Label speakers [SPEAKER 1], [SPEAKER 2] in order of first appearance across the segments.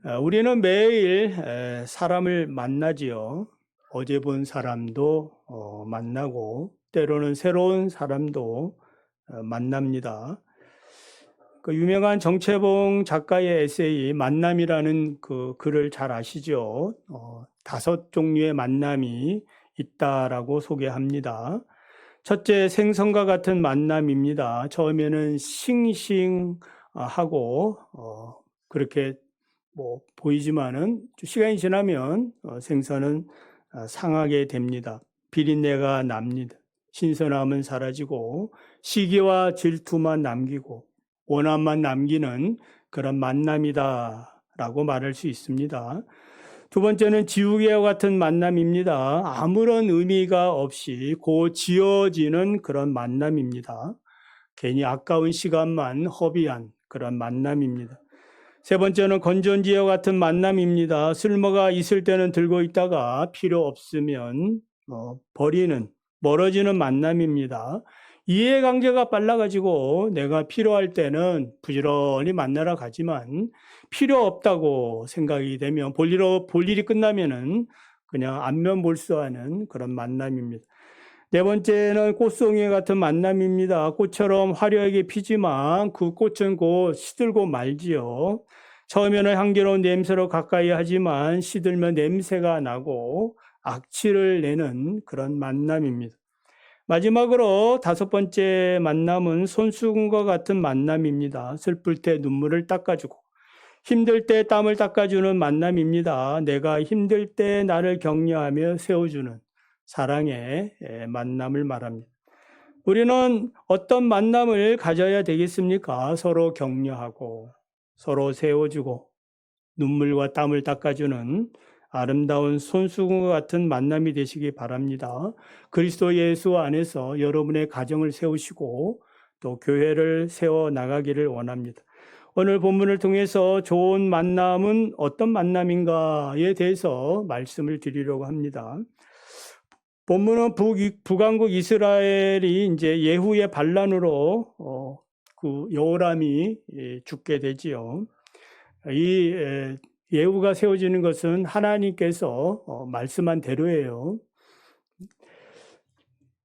[SPEAKER 1] 우리는 매일 사람을 만나지요. 어제 본 사람도 만나고 때로는 새로운 사람도 만납니다. 그 유명한 정채봉 작가의 에세이 만남이라는 그 글을 잘 아시죠? 5종류의 만남이 있다라고 소개합니다. 첫째, 생선과 같은 만남입니다. 처음에는 싱싱하고 그렇게 보이지만은 시간이 지나면 생선은 상하게 됩니다. 비린내가 납니다. 신선함은 사라지고 시기와 질투만 남기고 원함만 남기는 그런 만남이다라고 말할 수 있습니다. 두 번째는 지우개와 같은 만남입니다. 아무런 의미가 없이 지어지는 그런 만남입니다. 괜히 아까운 시간만 허비한 그런 만남입니다. 세 번째는 건전지와 같은 만남입니다. 쓸모가 있을 때는 들고 있다가 필요 없으면 버리는, 멀어지는 만남입니다. 이해관계가 빨라가지고 내가 필요할 때는 부지런히 만나러 가지만 필요 없다고 생각이 되면 볼 일이 끝나면은 그냥 안면볼수하는 그런 만남입니다. 네 번째는 꽃송이 같은 만남입니다. 꽃처럼 화려하게 피지만 그 꽃은 곧 시들고 말지요. 처음에는 향기로운 냄새로 가까이 하지만 시들면 냄새가 나고 악취를 내는 그런 만남입니다. 마지막으로 5번째 만남은 손수건과 같은 만남입니다. 슬플 때 눈물을 닦아주고 힘들 때 땀을 닦아주는 만남입니다. 내가 힘들 때 나를 격려하며 세워주는 사랑의 만남을 말합니다. 우리는 어떤 만남을 가져야 되겠습니까? 서로 격려하고 서로 세워주고 눈물과 땀을 닦아주는 아름다운 손수건과 같은 만남이 되시기 바랍니다. 그리스도 예수 안에서 여러분의 가정을 세우시고 또 교회를 세워 나가기를 원합니다. 오늘 본문을 통해서 좋은 만남은 어떤 만남인가에 대해서 말씀을 드리려고 합니다. 본문은 북왕국 이스라엘이 이제 예후의 반란으로 그 여호람이 죽게 되지요. 이 예후가 세워지는 것은 하나님께서 말씀한 대로예요.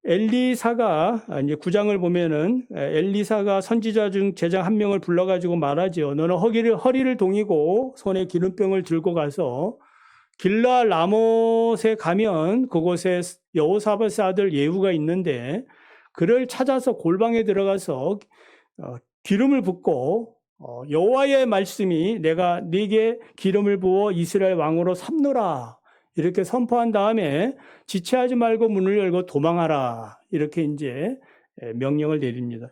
[SPEAKER 1] 엘리사가 이제 9장을 보면은 엘리사가 선지자 중 제장 한 명을 불러가지고 말하죠. 너는 허리를 동이고 손에 기름병을 들고 가서 길라 라못에 가면 그곳에 여호사밧의 아들 예후가 있는데 그를 찾아서 골방에 들어가서 기름을 붓고 여호와의 말씀이 내가 네게 기름을 부어 이스라엘 왕으로 삼노라 이렇게 선포한 다음에 지체하지 말고 문을 열고 도망하라 이렇게 이제 명령을 내립니다.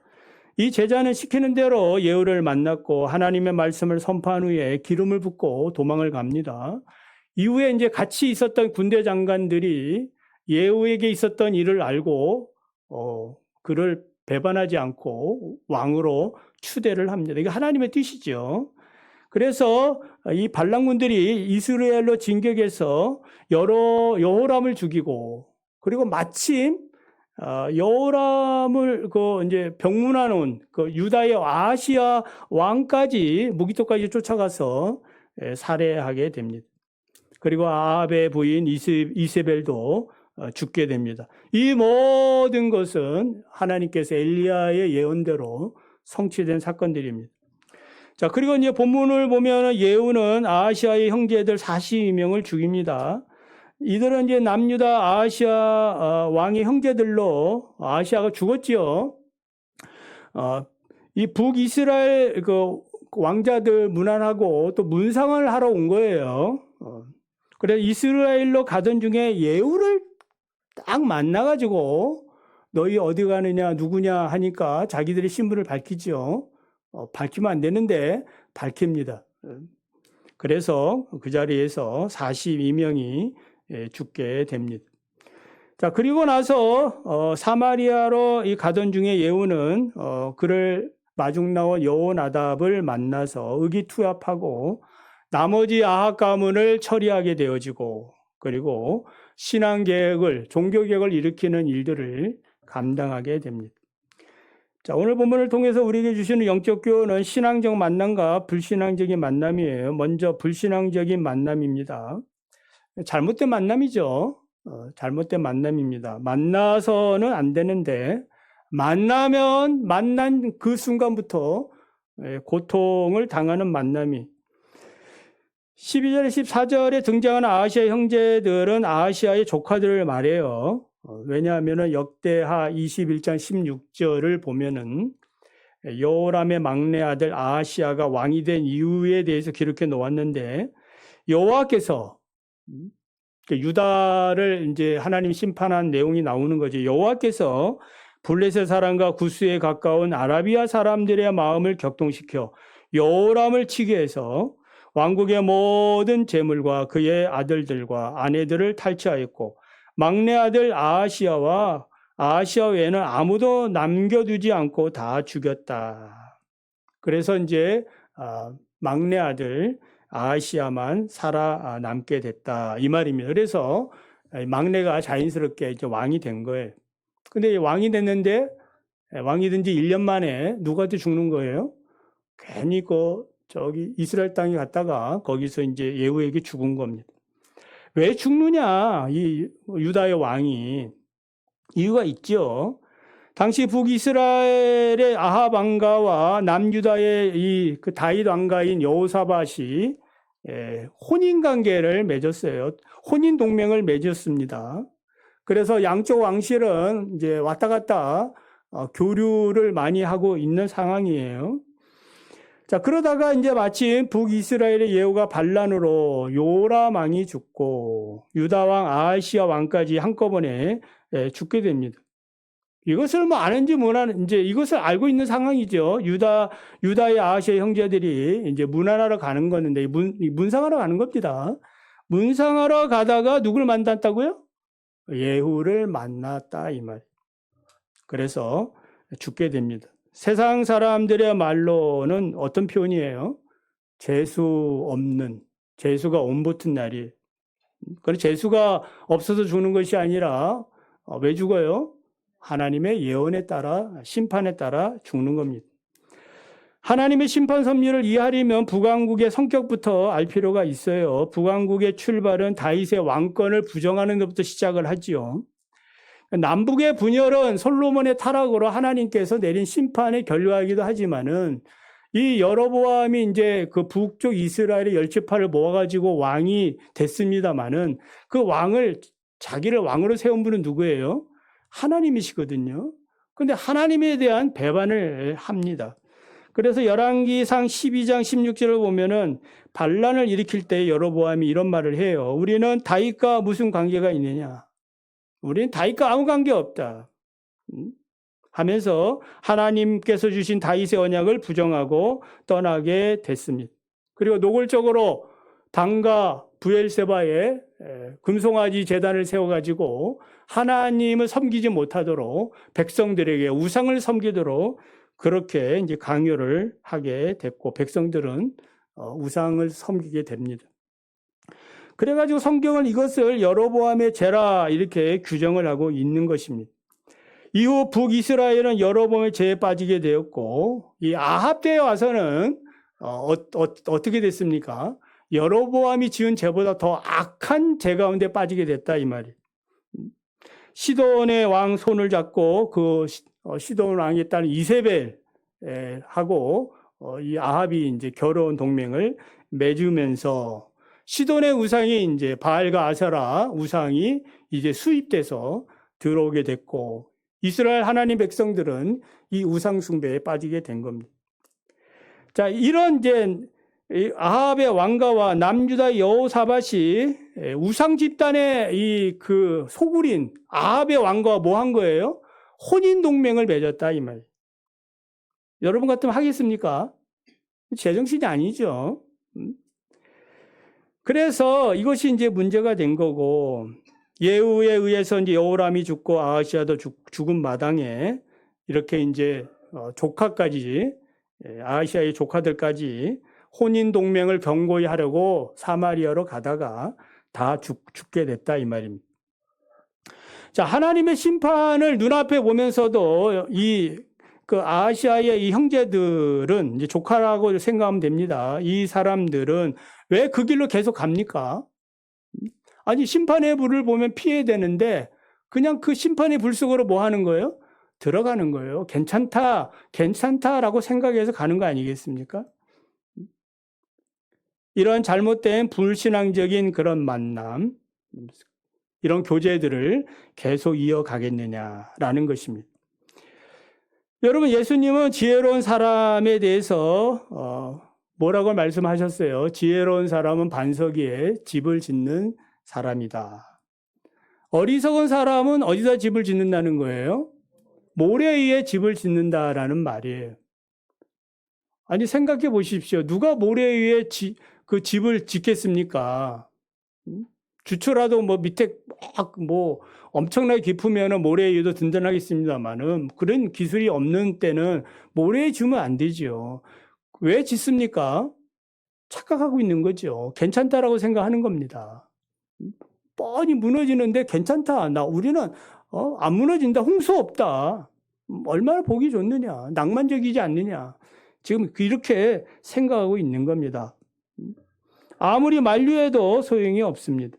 [SPEAKER 1] 이 제자는 시키는 대로 예후를 만났고 하나님의 말씀을 선포한 후에 기름을 붓고 도망을 갑니다. 이후에 이제 같이 있었던 군대 장관들이 예후에게 있었던 일을 알고 그를 배반하지 않고 왕으로 추대를 합니다. 이게 하나님의 뜻이죠. 그래서 이 반란군들이 이스라엘로 진격해서 여호람을 죽이고 그리고 마침 여호람을 이제 병문안 그 유다의 아시아 왕까지 무기토까지 쫓아가서 살해하게 됩니다. 그리고 아합의 부인 이세벨도 죽게 됩니다. 이 모든 것은 하나님께서 엘리야의 예언대로 성취된 사건들입니다. 자, 그리고 이제 본문을 보면 예후는 아하시아의 형제들 42명을 죽입니다. 이들은 이제 남유다 아하시아 왕의 형제들로 아하시아가 죽었지요. 이 북이스라엘 그 왕자들 문안하고 또 문상을 하러 온 거예요. 그래서 이스라엘로 가던 중에 예후를 딱 만나가지고 너희 어디 가느냐 누구냐 하니까 자기들의 신분을 밝히죠. 밝히면 안 되는데 밝힙니다. 그래서 그 자리에서 42명이 죽게 됩니다. 자, 그리고 나서 사마리아로 가던 중에 예후는 그를 마중 나온 여호나답을 만나서 의기투합하고 나머지 아합 가문을 처리하게 되어지고 그리고 신앙개혁을 종교개혁을 일으키는 일들을 감당하게 됩니다. 자, 오늘 본문을 통해서 우리에게 주시는 영적 교훈은 신앙적 만남과 불신앙적인 만남이에요. 먼저 불신앙적인 만남입니다. 잘못된 만남이죠. 잘못된 만남입니다. 만나서는 안 되는데 만나면 만난 그 순간부터 고통을 당하는 만남이 12절, 14절에 등장하는 아하시아 형제들은 아하시아의 조카들을 말해요. 왜냐하면 역대하 21장 16절을 보면은 여호람의 막내 아들 아하시아가 왕이 된 이유에 대해서 기록해 놓았는데 여호와께서 유다를 이제 하나님 심판한 내용이 나오는 거지. 여호와께서 블레셋 사람과 구스에 가까운 아라비아 사람들의 마음을 격동시켜 여호람을 치게 해서 왕국의 모든 재물과 그의 아들들과 아내들을 탈취하였고 막내 아들 아하시아 외에는 아무도 남겨두지 않고 다 죽였다. 그래서 이제 막내 아들 아하시아만 살아남게 됐다 이 말입니다. 그래서 막내가 자연스럽게 이제 왕이 된 거예요. 근데 왕이 됐는데 왕이 된 지 1년 만에 누구한테 죽는 거예요? 괜히 저기 이스라엘 땅에 갔다가 거기서 이제 예후에게 죽은 겁니다. 왜 죽느냐? 이 유다의 왕이 이유가 있죠. 당시 북이스라엘의 아합 왕가와 남유다의 그 다윗 왕가인 여호사밧이 혼인 관계를 맺었어요. 혼인 동맹을 맺었습니다. 그래서 양쪽 왕실은 이제 왔다 갔다 교류를 많이 하고 있는 상황이에요. 자, 그러다가 이제 마침 북이스라엘의 예후가 반란으로 요람 왕이 죽고 유다 왕 아하시아 왕까지 한꺼번에 죽게 됩니다. 이것을 뭐 아는지 뭐라는 이제 이것을 알고 있는 상황이죠. 유다의 아하시아 형제들이 이제 문하러 가는 건데 문상하러 가는 겁니다. 문상하러 가다가 누굴 만났다고요? 예후를 만났다 이 말. 그래서 죽게 됩니다. 세상 사람들의 말로는 어떤 표현이에요? 재수 없는, 재수가 엄붙은 날이. 그래서 재수가 없어서 죽는 것이 아니라 왜 죽어요? 하나님의 예언에 따라 심판에 따라 죽는 겁니다. 하나님의 심판 섭리를 이해하려면 북왕국의 성격부터 알 필요가 있어요. 북왕국의 출발은 다윗의 왕권을 부정하는 것부터 시작을 하지요. 남북의 분열은 솔로몬의 타락으로 하나님께서 내린 심판의 결과이기도 하지만은 이 여로보암이 이제 그 북쪽 이스라엘의 열지파를 모아가지고 왕이 됐습니다만은 그 왕을 자기를 왕으로 세운 분은 누구예요? 하나님이시거든요. 그런데 하나님에 대한 배반을 합니다. 그래서 열왕기상 12장 16절을 보면은 반란을 일으킬 때 여로보암이 이런 말을 해요. 우리는 다윗과 무슨 관계가 있느냐? 우리는 다윗과 아무 관계 없다. 하면서 하나님께서 주신 다윗의 언약을 부정하고 떠나게 됐습니다. 그리고 노골적으로 당과 브엘세바에 금송아지 제단을 세워가지고 하나님을 섬기지 못하도록 백성들에게 우상을 섬기도록 그렇게 이제 강요를 하게 됐고 백성들은 우상을 섬기게 됩니다. 그래가지고 성경은 이것을 여로보암의 죄라 이렇게 규정을 하고 있는 것입니다. 이후 북이스라엘은 여로보암의 죄에 빠지게 되었고 이 아합 때에 와서는 어떻게 됐습니까? 여로보암이 지은 죄보다 더 악한 죄 가운데 빠지게 됐다 이 말이에요. 시돈의 왕 손을 잡고 그 시돈 왕에 따른 이세벨하고 이 아합이 이제 결혼 동맹을 맺으면서 시돈의 우상이 이제 바알과 아세라 우상이 이제 수입돼서 들어오게 됐고 이스라엘 하나님 백성들은 이 우상 숭배에 빠지게 된 겁니다. 자, 이런 이제 아합의 왕가와 남유다 여호사밧이 우상 집단의 이 그 소굴인 아합의 왕가와 뭐 한 거예요? 혼인 동맹을 맺었다 이 말. 여러분 같으면 하겠습니까? 제정신이 아니죠. 그래서 이것이 이제 문제가 된 거고 예후에 의해서 이제 여호람이 죽고 아하시아도 죽은 마당에 이렇게 이제 조카까지 아하시아의 조카들까지 혼인 동맹을 견고히 하려고 사마리아로 가다가 다 죽게 됐다 이 말입니다. 자, 하나님의 심판을 눈앞에 보면서도 이 그 아시아의 이 형제들은 이제 조카라고 생각하면 됩니다. 이 사람들은 왜 그 길로 계속 갑니까? 아니, 심판의 불을 보면 피해야 되는데 그냥 그 심판의 불 속으로 뭐 하는 거예요? 들어가는 거예요. 괜찮다, 괜찮다라고 생각해서 가는 거 아니겠습니까? 이런 잘못된 불신앙적인 그런 만남, 이런 교제들을 계속 이어가겠느냐라는 것입니다. 여러분, 예수님은 지혜로운 사람에 대해서 뭐라고 말씀하셨어요? 지혜로운 사람은 반석 위에 집을 짓는 사람이다. 어리석은 사람은 어디다 집을 짓는다는 거예요? 모래 위에 집을 짓는다라는 말이에요. 아니, 생각해 보십시오. 누가 모래 위에 그 집을 짓겠습니까? 주초라도 뭐 밑에 막 뭐 엄청나게 깊으면 모래 위에도 든든하겠습니다만은 그런 기술이 없는 때는 모래에 주면 안 되죠. 왜 짓습니까? 착각하고 있는 거죠. 괜찮다라고 생각하는 겁니다. 뻔히 무너지는데 괜찮다. 우리는 안 무너진다. 홍수 없다. 얼마나 보기 좋느냐. 낭만적이지 않느냐. 지금 이렇게 생각하고 있는 겁니다. 아무리 만류해도 소용이 없습니다.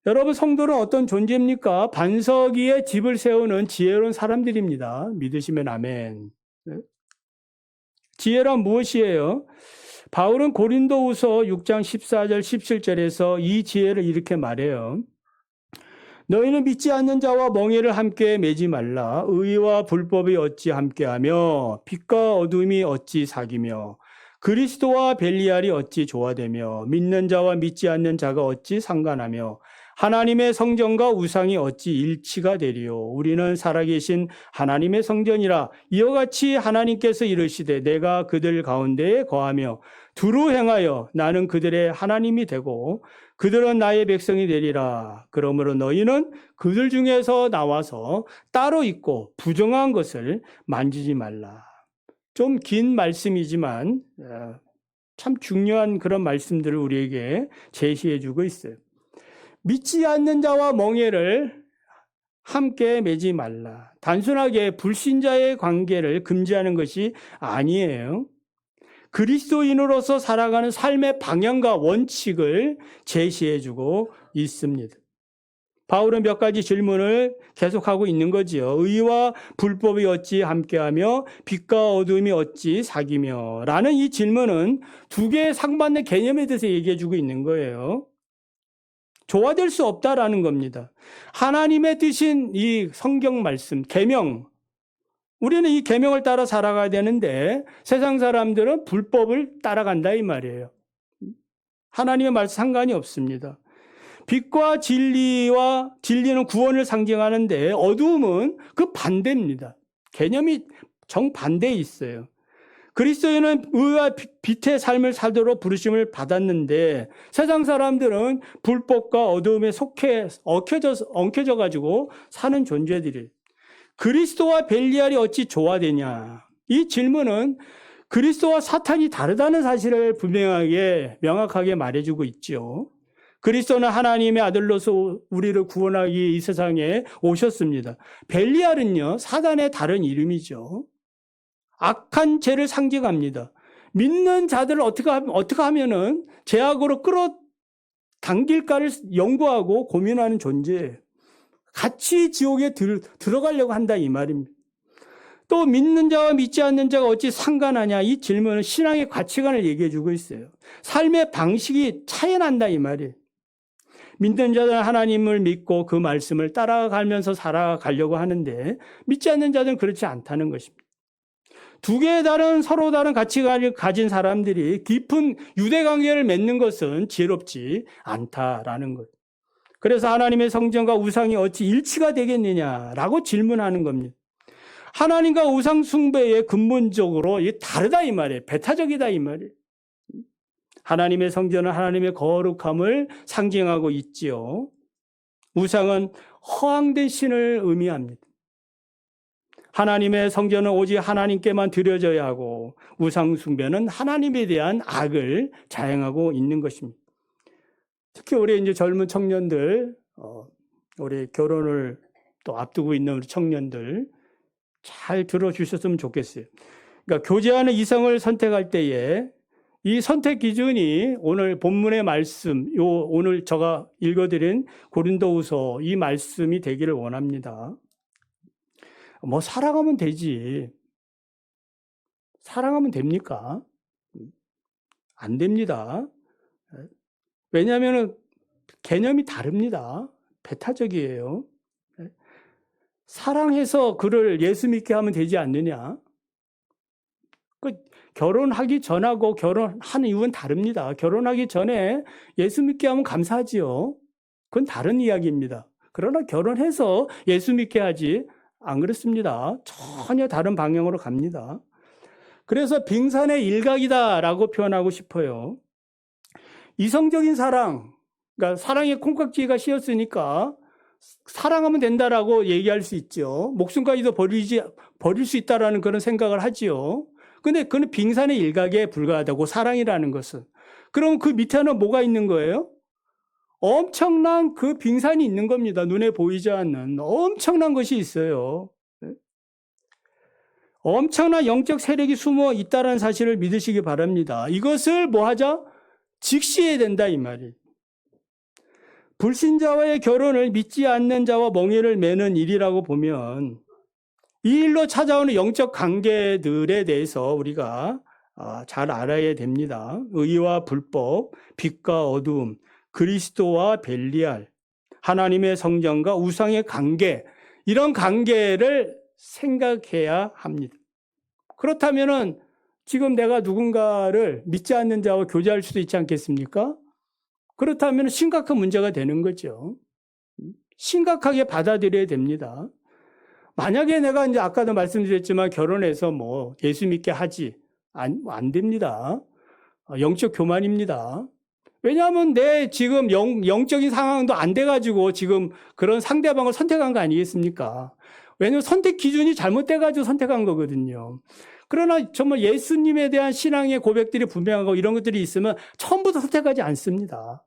[SPEAKER 1] 여러분, 성도는 어떤 존재입니까? 반석 위에 집을 세우는 지혜로운 사람들입니다. 믿으시면 아멘. 지혜란 무엇이에요? 바울은 고린도후서 6장 14절 17절에서 이 지혜를 이렇게 말해요. 너희는 믿지 않는 자와 멍에를 함께 매지 말라. 의와 불법이 어찌 함께하며 빛과 어둠이 어찌 사귀며 그리스도와 벨리알이 어찌 조화되며 믿는 자와 믿지 않는 자가 어찌 상관하며 하나님의 성전과 우상이 어찌 일치가 되리요. 우리는 살아계신 하나님의 성전이라. 이와 같이 하나님께서 이르시되 내가 그들 가운데에 거하며 두루 행하여 나는 그들의 하나님이 되고 그들은 나의 백성이 되리라. 그러므로 너희는 그들 중에서 나와서 따로 있고 부정한 것을 만지지 말라. 좀 긴 말씀이지만 참 중요한 그런 말씀들을 우리에게 제시해 주고 있어요. 믿지 않는 자와 멍에를 함께 매지 말라. 단순하게 불신자의 관계를 금지하는 것이 아니에요. 그리스도인으로서 살아가는 삶의 방향과 원칙을 제시해 주고 있습니다. 바울은 몇 가지 질문을 계속하고 있는 거지요. 의와 불법이 어찌 함께하며 빛과 어둠이 어찌 사귀며 라는 이 질문은 두 개의 상반된 개념에 대해서 얘기해 주고 있는 거예요. 조화될 수 없다라는 겁니다. 하나님의 뜻인 이 성경 말씀, 계명, 우리는 이 계명을 따라 살아가야 되는데 세상 사람들은 불법을 따라간다 이 말이에요. 하나님의 말씀 상관이 없습니다. 빛과 진리는 구원을 상징하는데 어두움은 그 반대입니다. 개념이 정반대에 있어요. 그리스도인은 의와 빛의 삶을 살도록 부르심을 받았는데 세상 사람들은 불법과 어두움에 속해 엉켜져 가지고 사는 존재들이. 그리스도와 벨리알이 어찌 조화되냐? 이 질문은 그리스도와 사탄이 다르다는 사실을 분명하게 명확하게 말해주고 있죠. 그리스도는 하나님의 아들로서 우리를 구원하기 위해 이 세상에 오셨습니다. 벨리알은요, 사단의 다른 이름이죠. 악한 죄를 상징합니다. 믿는 자들을 어떻게 하면은 죄악으로 끌어당길까를 연구하고 고민하는 존재예요. 같이 지옥에 들어가려고 한다 이 말입니다. 또 믿는 자와 믿지 않는 자가 어찌 상관하냐 이 질문은 신앙의 가치관을 얘기해 주고 있어요. 삶의 방식이 차이난다 이 말이에요. 믿는 자들은 하나님을 믿고 그 말씀을 따라가면서 살아가려고 하는데 믿지 않는 자들은 그렇지 않다는 것입니다. 두 개의 서로 다른 가치관을 가진 사람들이 깊은 유대 관계를 맺는 것은 지혜롭지 않다라는 것. 그래서 하나님의 성전과 우상이 어찌 일치가 되겠느냐라고 질문하는 겁니다. 하나님과 우상 숭배에 근본적으로 다르다 이 말이에요. 배타적이다 이 말이에요. 하나님의 성전은 하나님의 거룩함을 상징하고 있지요. 우상은 허황된 신을 의미합니다. 하나님의 성전은 오직 하나님께만 드려져야 하고 우상 숭배는 하나님에 대한 악을 자행하고 있는 것입니다. 특히 우리 이제 젊은 청년들, 우리 결혼을 또 앞두고 있는 우리 청년들 잘 들어주셨으면 좋겠어요. 그러니까 교제하는 이성을 선택할 때에 이 선택 기준이 오늘 본문의 말씀, 오늘 제가 읽어드린 고린도후서 이 말씀이 되기를 원합니다. 뭐 사랑하면 되지. 사랑하면 됩니까? 안 됩니다. 왜냐하면 개념이 다릅니다. 배타적이에요. 사랑해서 그를 예수 믿게 하면 되지 않느냐? 결혼하기 전하고 결혼한 이유는 다릅니다. 결혼하기 전에 예수 믿게 하면 감사하지요. 그건 다른 이야기입니다. 그러나 결혼해서 예수 믿게 하지 안 그렇습니다. 전혀 다른 방향으로 갑니다. 그래서 빙산의 일각이다라고 표현하고 싶어요. 이성적인 사랑, 그러니까 사랑에 콩깍지가 씌었으니까 사랑하면 된다라고 얘기할 수 있죠. 목숨까지도 버릴 수 있다라는 그런 생각을 하지요. 근데 그건 빙산의 일각에 불과하다고, 사랑이라는 것은. 그럼 그 밑에는 뭐가 있는 거예요? 엄청난 그 빙산이 있는 겁니다. 눈에 보이지 않는 엄청난 것이 있어요. 엄청난 영적 세력이 숨어 있다는 사실을 믿으시기 바랍니다. 이것을 뭐 하자? 직시해야 된다 이 말이에요. 불신자와의 결혼을 믿지 않는 자와 멍에를 매는 일이라고 보면 이 일로 찾아오는 영적 관계들에 대해서 우리가 잘 알아야 됩니다. 의와 불법, 빛과 어두움, 그리스도와 벨리알, 하나님의 성전과 우상의 관계, 이런 관계를 생각해야 합니다. 그렇다면은 지금 내가 누군가를 믿지 않는 자와 교제할 수도 있지 않겠습니까? 그렇다면 심각한 문제가 되는 거죠. 심각하게 받아들여야 됩니다. 만약에 내가 이제 아까도 말씀드렸지만 결혼해서 뭐 예수 믿게 하지 안 됩니다. 영적 교만입니다. 왜냐하면 내 지금 영적인 상황도 안 돼가지고 지금 그런 상대방을 선택한 거 아니겠습니까? 왜냐하면 선택 기준이 잘못돼가지고 선택한 거거든요. 그러나 정말 예수님에 대한 신앙의 고백들이 분명하고 이런 것들이 있으면 처음부터 선택하지 않습니다.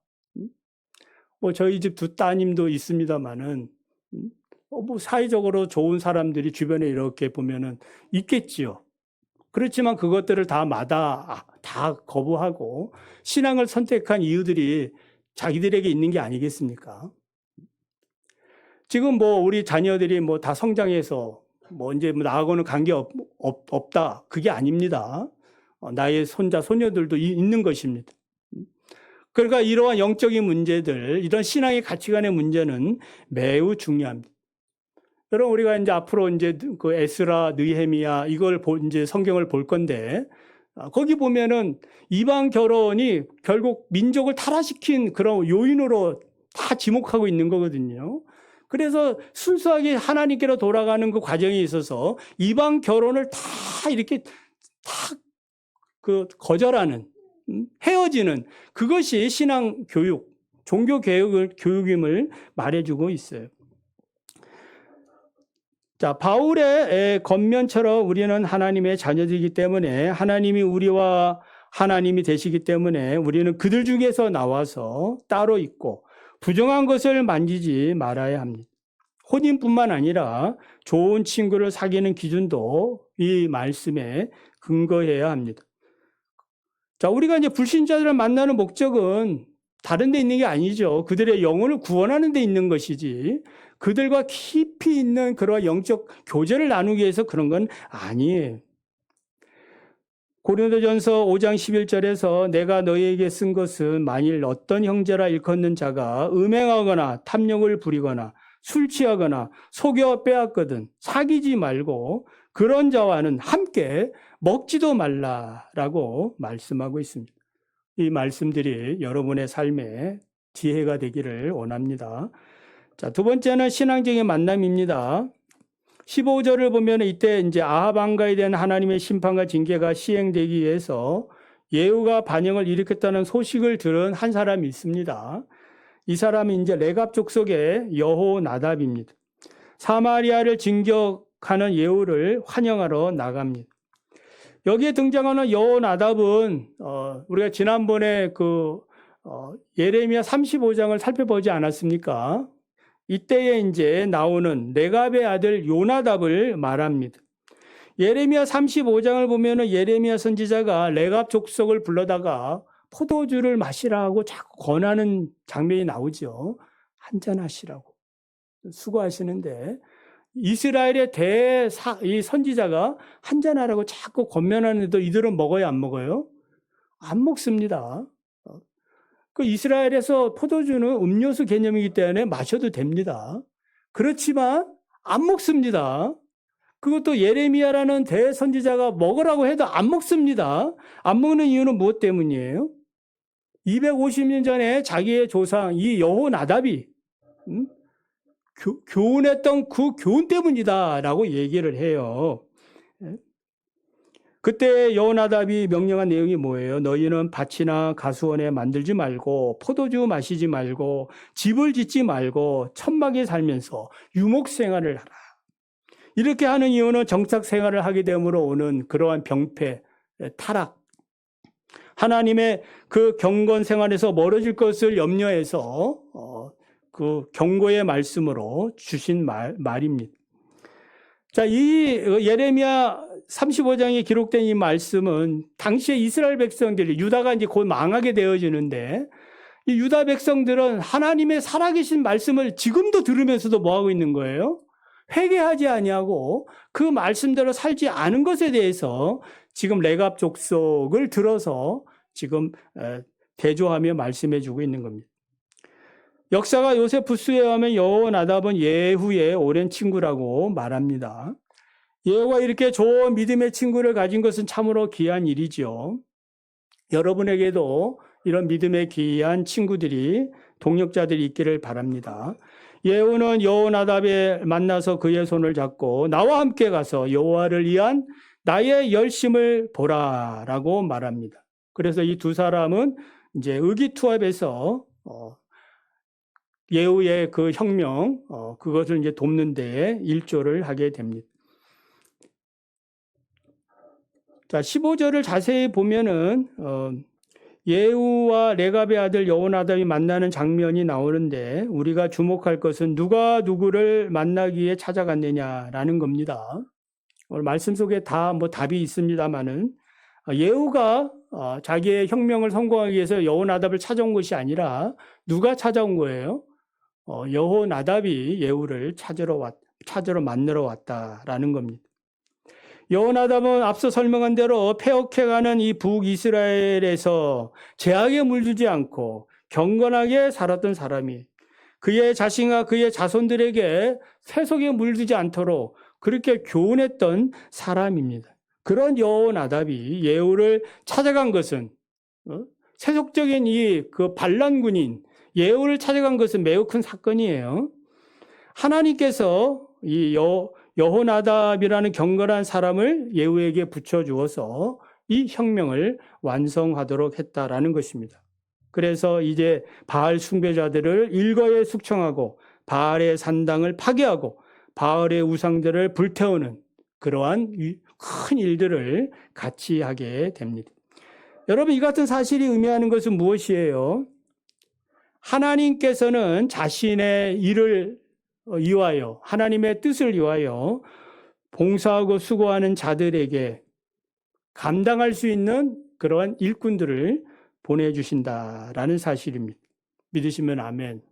[SPEAKER 1] 뭐 저희 집 두 따님도 있습니다만은 뭐 사회적으로 좋은 사람들이 주변에 이렇게 보면은 있겠지요. 그렇지만 그것들을 다 거부하고 신앙을 선택한 이유들이 자기들에게 있는 게 아니겠습니까? 지금 뭐 우리 자녀들이 뭐 다 성장해서 뭐 이제 나하고는 관계 없다. 그게 아닙니다. 나의 손자, 소녀들도 있는 것입니다. 그러니까 이러한 영적인 문제들, 이런 신앙의 가치관의 문제는 매우 중요합니다. 여러분, 우리가 이제 앞으로 이제 그 에스라, 느헤미야 이걸 이제 성경을 볼 건데, 거기 보면은 이방 결혼이 결국 민족을 타락시킨 그런 요인으로 다 지목하고 있는 거거든요. 그래서 순수하게 하나님께로 돌아가는 그 과정에 있어서 이방 결혼을 다 이렇게 다 그 거절하는, 헤어지는 그것이 신앙 교육, 종교 교육임을 말해주고 있어요. 자, 바울의 겉면처럼 우리는 하나님의 자녀들이기 때문에 하나님이 우리와 하나님이 되시기 때문에 우리는 그들 중에서 나와서 따로 있고 부정한 것을 만지지 말아야 합니다. 혼인뿐만 아니라 좋은 친구를 사귀는 기준도 이 말씀에 근거해야 합니다. 자, 우리가 이제 불신자들을 만나는 목적은 다른 데 있는 게 아니죠. 그들의 영혼을 구원하는 데 있는 것이지 그들과 깊이 있는 그런 영적 교제를 나누기 위해서 그런 건 아니에요. 고린도전서 5장 11절에서 내가 너희에게 쓴 것은 만일 어떤 형제라 일컫는 자가 음행하거나 탐욕을 부리거나 술 취하거나 속여 빼앗거든 사귀지 말고 그런 자와는 함께 먹지도 말라라고 말씀하고 있습니다. 이 말씀들이 여러분의 삶에 지혜가 되기를 원합니다. 자, 두 번째는 신앙적인 만남입니다. 15절을 보면 이때 이제 아합 왕가에 대한 하나님의 심판과 징계가 시행되기 위해서 예후가 반영을 일으켰다는 소식을 들은 한 사람이 있습니다. 이 사람이 이제 레갑 족속의 여호나답입니다. 사마리아를 진격하는 예후를 환영하러 나갑니다. 여기에 등장하는 여호나답은 우리가 지난번에 예레미야 35장을 살펴보지 않았습니까? 이때에 이제 나오는 레갑의 아들 요나답을 말합니다. 예레미야 35장을 보면은 예레미야 선지자가 레갑 족속을 불러다가 포도주를 마시라고 자꾸 권하는 장면이 나오죠. 한잔하시라고 수고하시는데 이스라엘의 이 선지자가 한잔하라고 자꾸 권면하는데도 이들은 먹어요, 안 먹어요? 안 먹습니다. 그 이스라엘에서 포도주는 음료수 개념이기 때문에 마셔도 됩니다. 그렇지만 안 먹습니다. 그것도 예레미야라는 대선지자가 먹으라고 해도 안 먹습니다. 안 먹는 이유는 무엇 때문이에요? 250년 전에 자기의 조상 이 여호나답이 교훈했던 그 교훈 때문이다라고 얘기를 해요. 그때 여호나답이 명령한 내용이 뭐예요? 너희는 밭이나 가수원에 만들지 말고 포도주 마시지 말고 집을 짓지 말고 천막에 살면서 유목 생활을 하라. 이렇게 하는 이유는 정착 생활을 하게 됨으로 오는 그러한 병폐, 타락, 하나님의 그 경건 생활에서 멀어질 것을 염려해서 그 경고의 말씀으로 주신 말입니다. 자, 이 예레미야 35장에 기록된 이 말씀은 당시에 이스라엘 백성들이 유다가 이제 곧 망하게 되어지는데 이 유다 백성들은 하나님의 살아계신 말씀을 지금도 들으면서도 뭐 하고 있는 거예요? 회개하지 아니하고 그 말씀대로 살지 않은 것에 대해서 지금 레갑 족속을 들어서 지금 대조하며 말씀해 주고 있는 겁니다. 역사가 요세푸스에 의하면 여호나답은 예후의 오랜 친구라고 말합니다. 예후가 이렇게 좋은 믿음의 친구를 가진 것은 참으로 귀한 일이죠. 여러분에게도 이런 믿음의 귀한 친구들이 동역자들이 있기를 바랍니다. 예후는 여호나답에 만나서 그의 손을 잡고 나와 함께 가서 여호와를 위한 나의 열심을 보라라고 말합니다. 그래서 이 두 사람은 이제 의기투합해서 예후의 그 혁명 그것을 이제 돕는 데에 일조를 하게 됩니다. 자, 15절을 자세히 보면은 예후와 레갑의 아들 여호나답이 만나는 장면이 나오는데 우리가 주목할 것은 누가 누구를 만나기에 찾아갔느냐라는 겁니다. 오늘 말씀 속에 다 뭐 답이 있습니다만은 예후가 자기의 혁명을 성공하기 위해서 여호나답을 찾아온 것이 아니라 누가 찾아온 거예요? 여호나답이 예후를 찾으러 만나러 왔다라는 겁니다. 여호나답은 앞서 설명한 대로 폐역해가는 이 북이스라엘에서 죄악에 물들지 않고 경건하게 살았던 사람이 그의 자신과 그의 자손들에게 세속에 물들지 않도록 그렇게 교훈했던 사람입니다. 그런 여호나답이 예후를 찾아간 것은 세속적인 그 반란군인 예후를 찾아간 것은 매우 큰 사건이에요. 하나님께서 이 여호나답이라는 경건한 사람을 예후에게 붙여주어서 이 혁명을 완성하도록 했다라는 것입니다. 그래서 이제 바알 숭배자들을 일거에 숙청하고 바알의 산당을 파괴하고 바알의 우상들을 불태우는 그러한 큰 일들을 같이 하게 됩니다. 여러분, 이 같은 사실이 의미하는 것은 무엇이에요? 하나님께서는 자신의 일을 위하여 하나님의 뜻을 위하여 봉사하고 수고하는 자들에게 감당할 수 있는 그러한 일꾼들을 보내주신다라는 사실입니다. 믿으시면 아멘.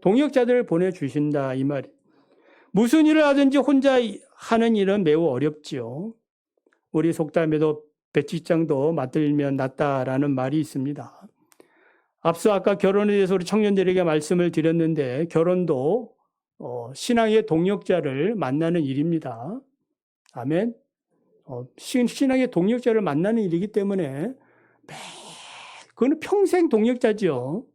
[SPEAKER 1] 동역자들을 보내주신다 이 말이. 무슨 일을 하든지 혼자 하는 일은 매우 어렵지요. 우리 속담에도 배치장도 맞들면 낫다라는 말이 있습니다. 앞서 아까 결혼에 대해서 우리 청년들에게 말씀을 드렸는데 결혼도 신앙의 동역자를 만나는 일입니다. 아멘. 신앙의 동역자를 만나는 일이기 때문에 그거는 평생 동역자죠.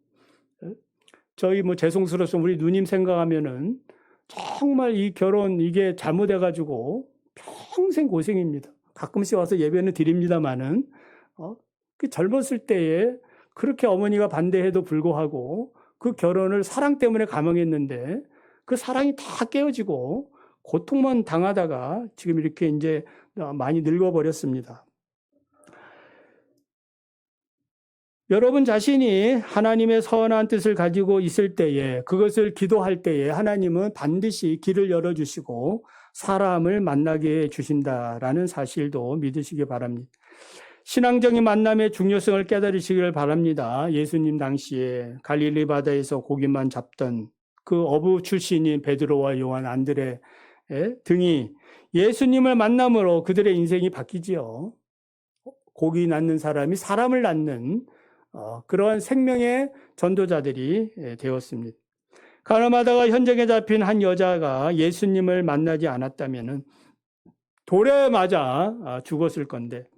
[SPEAKER 1] 저희 죄송스러워서 우리 누님 생각하면은 정말 이 결혼 이게 잘못해가지고 평생 고생입니다. 가끔씩 와서 예배는 드립니다만은 그 젊었을 때에 그렇게 어머니가 반대해도 불구하고 그 결혼을 사랑 때문에 감행했는데 그 사랑이 다 깨어지고 고통만 당하다가 지금 이렇게 이제 많이 늙어버렸습니다. 여러분 자신이 하나님의 선한 뜻을 가지고 있을 때에 그것을 기도할 때에 하나님은 반드시 길을 열어주시고 사람을 만나게 해 주신다라는 사실도 믿으시기 바랍니다. 신앙적인 만남의 중요성을 깨달으시기를 바랍니다. 예수님 당시에 갈릴리 바다에서 고기만 잡던 그 어부 출신인 베드로와 요한, 안드레 등이 예수님을 만남으로 그들의 인생이 바뀌지요. 고기 낳는 사람이 사람을 낳는 그러한 생명의 전도자들이 되었습니다. 가늠하다가 현장에 잡힌 한 여자가 예수님을 만나지 않았다면 돌에 맞아 죽었을 건데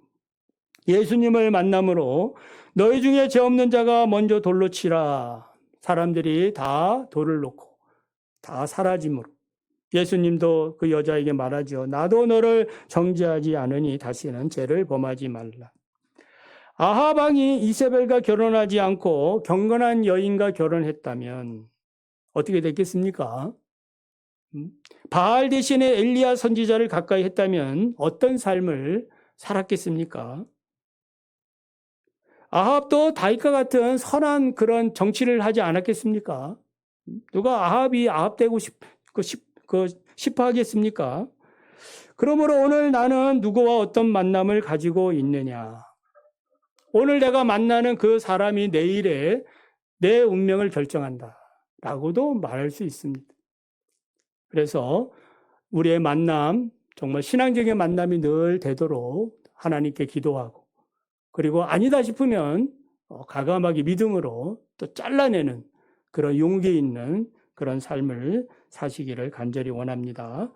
[SPEAKER 1] 예수님을 만남으로 너희 중에 죄 없는 자가 먼저 돌로 치라. 사람들이 다 돌을 놓고 다 사라짐으로 예수님도 그 여자에게 말하죠. 나도 너를 정죄하지 않으니 다시는 죄를 범하지 말라. 아합 왕이 이세벨과 결혼하지 않고 경건한 여인과 결혼했다면 어떻게 됐겠습니까? 바알 대신에 엘리야 선지자를 가까이 했다면 어떤 삶을 살았겠습니까? 아합도 다윗과 같은 선한 그런 정치를 하지 않았겠습니까? 누가 아합이 아합 되고 싶어 하겠습니까? 그러므로 오늘 나는 누구와 어떤 만남을 가지고 있느냐? 오늘 내가 만나는 그 사람이 내일의 내 운명을 결정한다. 라고도 말할 수 있습니다. 그래서 우리의 만남, 정말 신앙적인 만남이 늘 되도록 하나님께 기도하고 그리고 아니다 싶으면 과감하게 믿음으로 또 잘라내는 그런 용기 있는 그런 삶을 사시기를 간절히 원합니다.